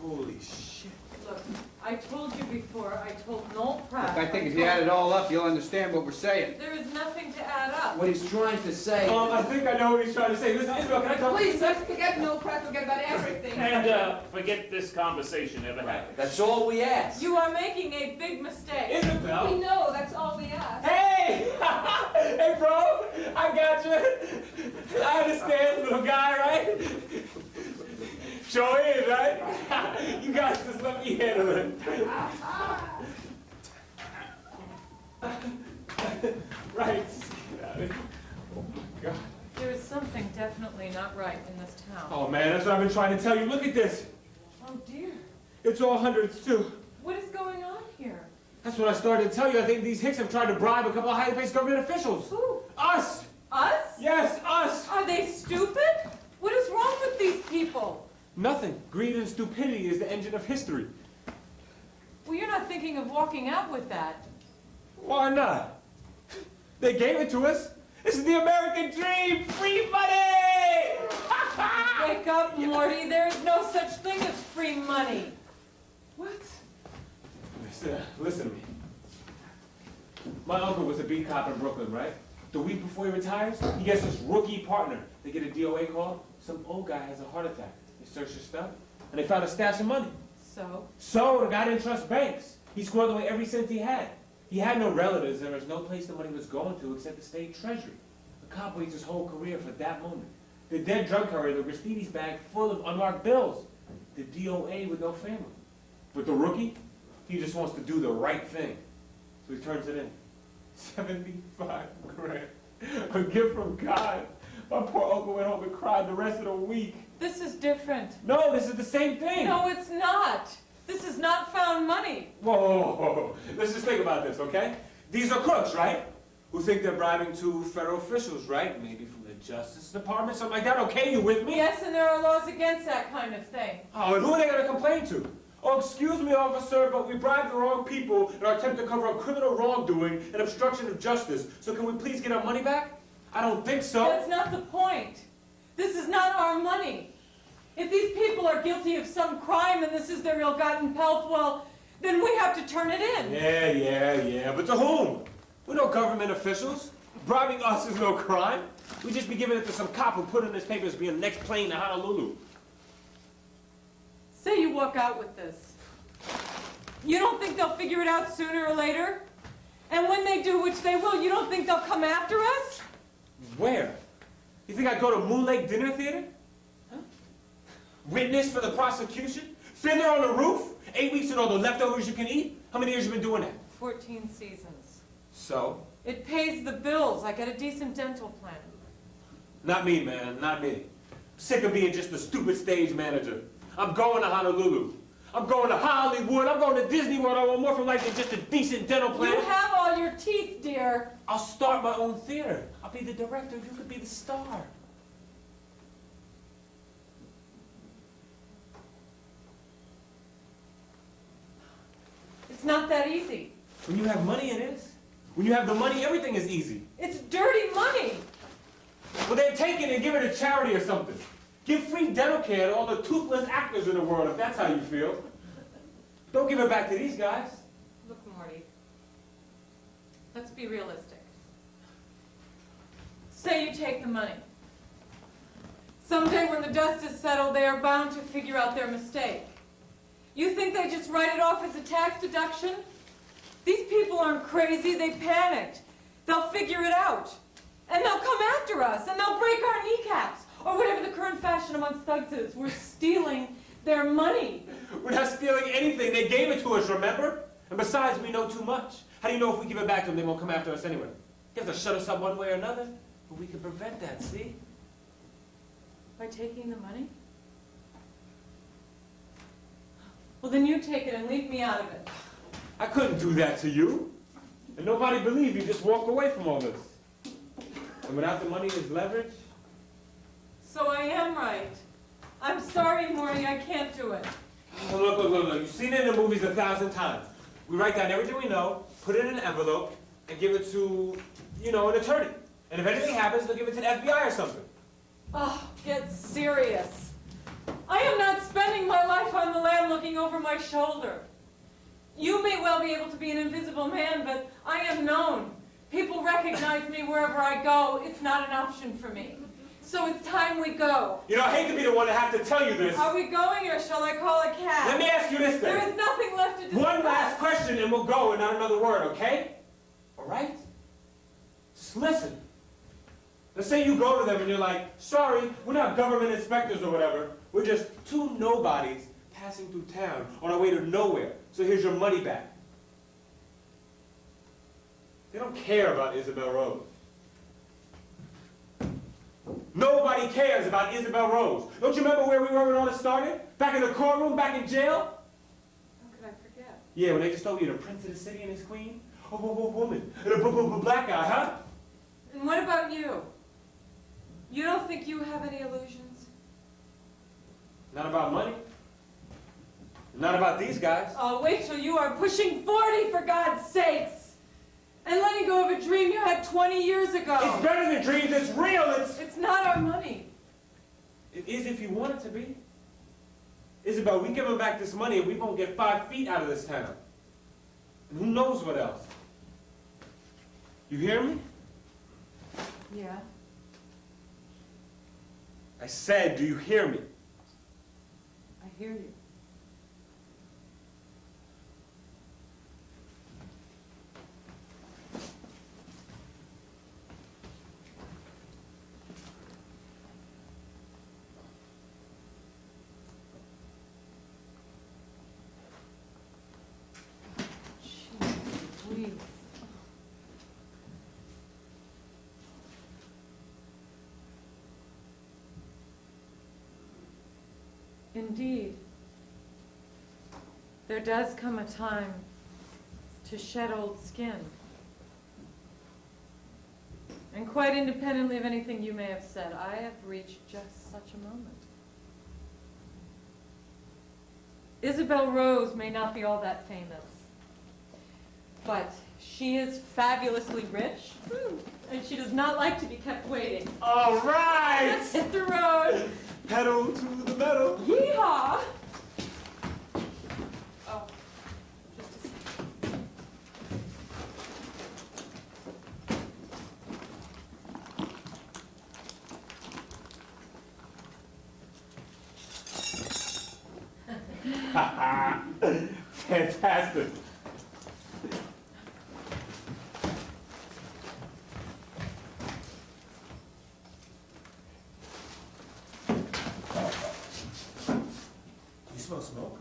Holy shit. Look, I told you before, I told Noel Pratt. Look, I think if you add it all up, you'll understand what we're saying. There is nothing to add up. What he's trying to say... I think I know what he's trying to say. Listen, Isabel, can I talk? Please, let's forget Noel Pratt, forget about everything. And forget this conversation ever happened. That's all we ask. You are making a big mistake. Isabel! We know, that's all we ask. Hey! Hey, bro! I got you. I understand, little guy, right? Sure is, right? You guys just let me handle it. Right. Oh, my God. There is something definitely not right in this town. Oh, man, that's what I've been trying to tell you. Look at this. Oh, dear. It's all hundreds, too. What is going on here? That's what I started to tell you. I think these hicks have tried to bribe a couple of high-placed government officials. Who? Us! Us? Yes, us! Are they stupid? What is wrong with these people? Nothing. Greed and stupidity is the engine of history. Well, you're not thinking of walking out with that. Why not? They gave it to us. This is the American dream! Free money! Wake up, Morty. There is no such thing as free money. What? Listen to me. My uncle was a beat cop in Brooklyn, right? The week before he retires, he gets this rookie partner. They get a DOA call. Some old guy has a heart attack. They searched his stuff, and they found a stash of money. So the guy didn't trust banks. He squirreled away every cent he had. He had no relatives. There was no place the money was going to except the state treasury. The cop waits his whole career for that moment. The dead drug courier, the Aristides bag full of unmarked bills. The DOA with no family. But the rookie, he just wants to do the right thing. So he turns it in. 75 grand. A gift from God. My poor uncle went home and cried the rest of the week. This is different. No, this is the same thing. No, it's not. This is not found money. Whoa, whoa, whoa. Let's just think about this, okay? These are crooks, right? Who think they're bribing two federal officials, right? Maybe from the Justice Department, something like that. Okay, you with me? Yes, and there are laws against that kind of thing. Oh, and who are they going to complain to? Oh, excuse me, officer, but we bribed the wrong people in our attempt to cover up criminal wrongdoing and obstruction of justice. So can we please get our money back? I don't think so. That's not the point. This is not our money. If these people are guilty of some crime and this is their ill-gotten pelf, well, then we have to turn it in. Yeah. But to whom? We're no government officials. Bribing us is no crime. We'd just be giving it to some cop who put in his papers being the next plane to Honolulu. Say you walk out with this. You don't think they'll figure it out sooner or later? And when they do, which they will, you don't think they'll come after us? Where? You think I'd go to Moon Lake Dinner Theater? Huh? Witness for the prosecution? Fiddler on the roof? 8 weeks and all the leftovers you can eat? How many years you been doing that? 14 seasons. So? It pays the bills. I get a decent dental plan. Not me, man. Not me. Sick of being just a stupid stage manager. I'm going to Honolulu. I'm going to Hollywood. I'm going to Disney World. I want more from life than just a decent dental plan. You have all your teeth, dear. I'll start my own theater. I'll be the director. You could be the star. It's not that easy. When you have money, it is. When you have the money, everything is easy. It's dirty money. Well, then take it and give it to charity or something. Give free dental care to all the toothless actors in the world, if that's how you feel. Don't give it back to these guys. Look, Morty, let's be realistic. Say you take the money. Someday when the dust is settled, they are bound to figure out their mistake. You think they just write it off as a tax deduction? These people aren't crazy, they panicked. They'll figure it out. And they'll come after us, and they'll break our kneecaps. Or whatever the current fashion amongst thugs is. We're stealing their money. We're not stealing anything. They gave it to us, remember? And besides, we know too much. How do you know if we give it back to them, they won't come after us anyway? You have to shut us up one way or another. But we can prevent that, see? By taking the money? Well, then you take it and leave me out of it. I couldn't do that to you. And nobody believed you. Just walk away from all this. And without the money as leverage? So I am right. I'm sorry, Morty, I can't do it. Oh, look. You've seen it in the movies 1,000 times. We write down everything we know, put it in an envelope, and give it to, an attorney. And if anything happens, they'll give it to the FBI or something. Oh, get serious. I am not spending my life on the lam my shoulder. You may well be able to be an invisible man, but I am known. People recognize me wherever I go. It's not an option for me. So it's time we go. You know, I hate to be the one to have to tell you this. Are we going, or shall I call a cab? Let me ask you this There then. is nothing left to discuss. One last question and we'll go and not another word, okay? All right? Just listen. Let's say you go to them and you're like, sorry, we're not government inspectors or whatever. We're just two nobodies passing through town on our way to nowhere. So here's your money back. They don't care about Isabel Rose. Nobody cares about Isabel Rose. Don't you remember where we were when all this started? Back in the courtroom, back in jail? How could I forget? Yeah, when they just told you the prince of the city and his queen? Oh, woman. And a black guy, huh? And what about you? You don't think you have any illusions? Not about money. Not about these guys. Oh, wait till you are pushing 40, for God's sakes! And letting go of a dream you had 20 years ago. It's better than dreams. It's real. It's not our money. It is if you want it to be. Isabel, we give him back this money and we won't get 5 feet out of this town. And who knows what else. You hear me? Yeah. I said, do you hear me? I hear you. Please. Indeed, there does come a time to shed old skin. And quite independently of anything you may have said, I have reached just such a moment. Isabel Rose may not be all that famous, but she is fabulously rich, and she does not like to be kept waiting. All right! Let's hit the road. Pedal to the metal. Yeehaw! Oh, just a second. Fantastic. You smell smoke?